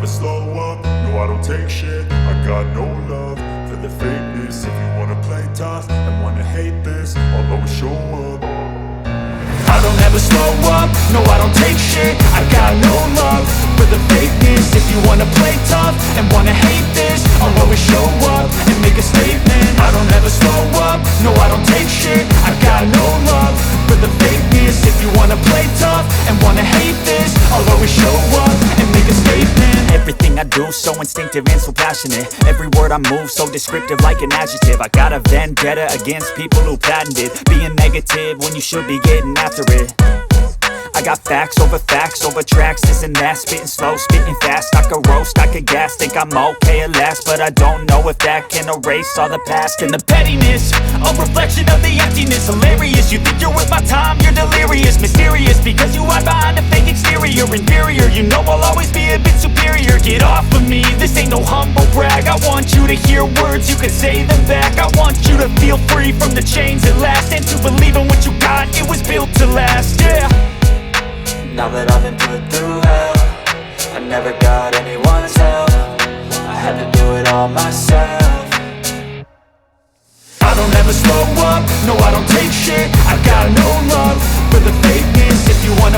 slow up, no I don't take shit. I got no love for the fakeness. If you wanna play tough and wanna hate this, I'll always show up. I don't ever slow up, no I don't take shit. I got no love for the fakeness. If you wanna play tough and wanna hate this, I'll always show up and make a statement. I don't ever slow up, no I don't take shit. I got no love for the fakeness. If you wanna play tough and wanna hate this, I'll always show up and make a statement. Everything I do so instinctive and so passionate. Every word I move so descriptive like an adjective. I got a vendetta against people who patented being negative when you should be getting after it. I got facts over tracks, this and that. Spitting slow, spitting fast, I could roast, I could gas. Think I'm okay at last, but I don't know if that can erase all the past. And the pettiness, a reflection of the emptiness. Hilarious, you think you're worth my time, you're delirious. Mysterious, because you hide behind a fake exterior. Inferior, you know I'll always be a bit superior. Get off of me, this ain't no humble brag. I want you to hear words, you can say them back. I want you to feel free from the chains at last, and to believe in what you got, it was built to last, yeah. Now that I've been put through hell, I never got anyone's help. I had to do it all myself. I don't ever slow up, no I don't take shit. I got no love for the fakeness. If you wanna